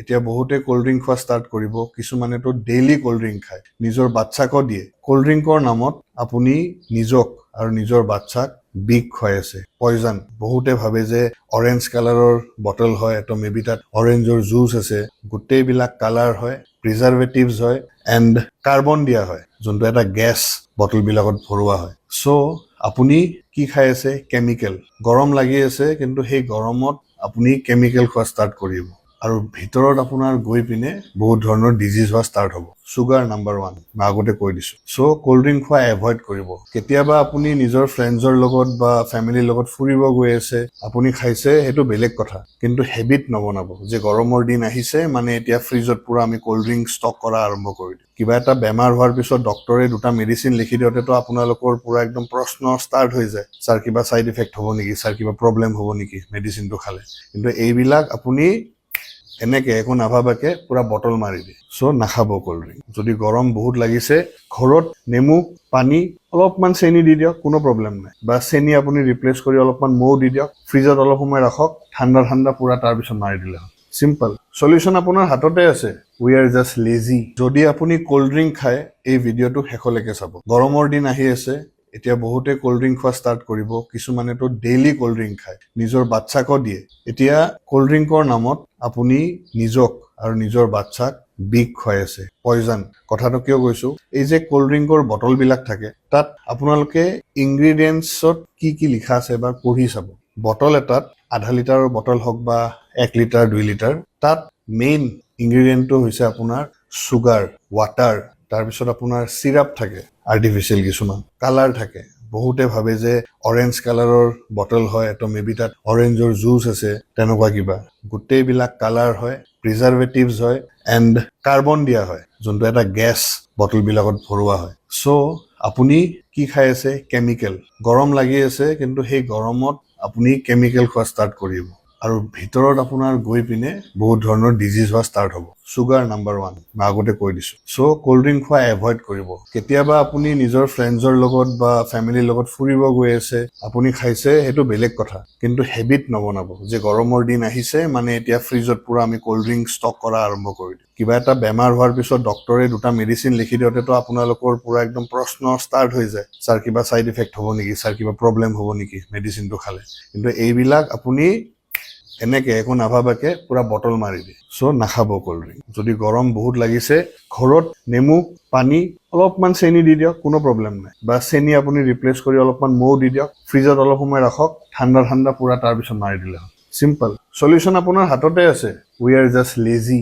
এতিয়া বহুতে cold drink খোৱা ষ্টাৰ্ট কৰিব, কিছুমানেতো ডেইলি কোল্ড ড্ৰিংক খায়, নিজৰ বাচ্চাকো দিয়ে। কোল্ড ড্ৰিংকৰ নামত আপুনি নিজক আৰু নিজৰ বাচ্চাক বিষ খুৱাই আছে, পয়জন। বহুতে ভাবে যে অৰেঞ্জ কালাৰৰ বটল হয়, তো মেবি তাত অৰেঞ্জৰ জুচ আছে। গোটেইবিলাক কালাৰ হয়, প্ৰিজাৰ্ভেটিভছ হয়, এণ্ড কাৰ্বন দিয়া হয়, যোনটো এটা গেছ বটলবিলাকত ভৰোৱা হয়। চ' আপুনি কি খাই আছে? কেমিকেল। গৰম লাগি আছে, কিন্তু সেই গৰমত আপুনি কেমিকেল খোৱা ষ্টাৰ্ট কৰিব, আৰু ভিতৰত আপোনাৰ গৈ পিনে বহুত ধৰণৰ ডিজিজ হোৱা ষ্টাৰ্ট হ'ব। চুগাৰ নাম্বাৰ 1, মই আগতে কৈ দিছোঁ। চ' কোল্ড ড্ৰিংক খোৱা এভইড কৰিব। কেতিয়াবা আপুনি নিজৰ ফ্ৰেণ্ডছৰ লগত বা ফেমিলিৰ লগত ফুৰিব গৈ আছে, আপুনি খাইছে, সেইটো বেলেগ কথা, কিন্তু হেবিট নবনাব যে গৰমৰ দিন আহিছে মানে এতিয়া ফ্ৰিজত পুৰা আমি কোল্ড ড্ৰিংক ষ্টক কৰা আৰম্ভ কৰি দিওঁ। কিবা এটা বেমাৰ হোৱাৰ পিছত ডক্টৰে 2টা মেডিচিন লিখি দিওঁতেতো আপোনালোকৰ পুৰা একদম প্ৰশ্ন ষ্টাৰ্ট হৈ যায়, ছাৰ কিবা ছাইড ইফেক্ট হ'ব নেকি, ছাৰ কিবা প্ৰব্লেম হ'ব নেকি মেডিচিনটো খালে। কিন্তু এইবিলাক আপুনি এনেকে একো নাভাবাকে পুৰা বটল মাৰি দিয়ে। চ' নাখাব কোল্ড ড্ৰিংক। যদি গৰম বহুত লাগিছে, ঘৰত নেমু পানী অলপমান চেনি দি দিয়ক, কোনো প্ৰব্লেম নাই। বা চেনি আপুনি ৰিপ্লেচ কৰি অলপমান মৌ দি দিয়ক, ফ্ৰিজত অলপ সময় ৰাখক, ঠাণ্ডা পুৰা, তাৰপিছত মাৰি দিলে হ'ল। চিম্পল সলিউশ্যন আপোনাৰ হাততে আছে। We are just lazy. যদি আপুনি কোল্ড ড্ৰিংক খায়, এই ভিডিঅ'টো শেষলৈকে চাব। গৰমৰ দিন আহি আছে, এতিয়া বহুতে কোল্ড ড্ৰিংক খোৱা ষ্টাৰ্ট কৰিব, কিছুমানেতো ডেইলি কোল্ড ড্ৰিংক খায়, নিজৰ বাচ্চাকো দিয়ে। এতিয়া কোল্ড ড্ৰিংকৰ নামত আপুনি নিজক আৰু নিজৰ বাচ্চাক বিষ খুৱাই আছে, পয়জন। কথাটো কিয় কৈছো, এই যে কোল্ড ড্ৰিংকৰ বটলবিলাক থাকে, তাত আপোনালোকে ইনগ্ৰিডিয়েণ্টছত কি লিখা আছে এবাৰ পঢ়ি চাব। বটল এটাত আধা লিটাৰৰ বটল হওক বা 1 লিটাৰ 2 লিটাৰ, তাত মেইন ইনগ্ৰিডিয়েণ্টটো হৈছে আপোনাৰ চুগাৰ, ৱাটাৰ, তাৰপিছত আপোনাৰ চিৰাপ থাকে, আৰ্টিফিচিয়েল কিছুমান কালাৰ থাকে। বহুতে ভাবে যে অৰেঞ্জ কালাৰৰ বটল হয়, তো মেবি তাত অৰেঞ্জৰ জুচ আছে, তেনেকুৱা কিবা। গোটেইবিলাক কালাৰ হয়, প্ৰিজাৰ্ভেটিভছ হয়, এণ্ড কাৰ্বন দিয়া হয়, যোনটো এটা গেছ বটলবিলাকত ভৰোৱা হয়। চ' আপুনি কি খাই আছে? কেমিকেল। গৰম লাগি আছে, কিন্তু সেই গৰমত আপুনি কেমিকেল খোৱা ষ্টাৰ্ট কৰিব, আৰু ভিতৰত আপোনাৰ গৈ পিনে বহুত ধৰণৰ ডিজিজ হোৱা ষ্টাৰ্ট হ'ব। চুগাৰ নাম্বাৰ 1, মই আগতে কৈ দিছোঁ। চ' কোল্ড ড্ৰিংক খোৱা এভইড কৰিব। কেতিয়াবা আপুনি নিজৰ ফ্ৰেণ্ডছৰ লগত বা ফেমিলিৰ লগত ফুৰিব গৈ আছে, আপুনি খাইছে, সেইটো বেলেগ কথা, কিন্তু হেবিট নবনাব যে গৰমৰ দিন আহিছে মানে এতিয়া ফ্ৰিজত পুৰা আমি কোল্ড ড্ৰিংক ষ্টক কৰা আৰম্ভ কৰি দিওঁ। কিবা এটা বেমাৰ হোৱাৰ পিছত ডক্টৰে 2টা মেডিচিন লিখি দিওঁতেতো আপোনালোকৰ পুৰা একদম প্ৰশ্ন ষ্টাৰ্ট হৈ যায়, ছাৰ কিবা ছাইড ইফেক্ট হ'ব নেকি, ছাৰ কিবা প্ৰব্লেম হ'ব নেকি মেডিচিনটো খালে। কিন্তু এইবিলাক আপুনি এনেকে একো নাভাবাকে পুৰা বটল মাৰি দিয়ে। চ' নাখাব কোল্ড ড্ৰিংক। যদি গৰম বহুত লাগিছে, ঘৰত নেমু পানী অলপমান চেনি দি দিয়ক, কোনো প্ৰব্লেম নাই। বা চেনি আপুনি ৰিপ্লেচ কৰি অলপমান মৌ দি দিয়ক, ফ্ৰিজত অলপ সময় ৰাখক, ঠাণ্ডা পুৰা, তাৰপিছত মাৰি দিলে হ'ল। চিম্পল সলিউশ্যন আপোনাৰ হাততে আছে। We are just lazy.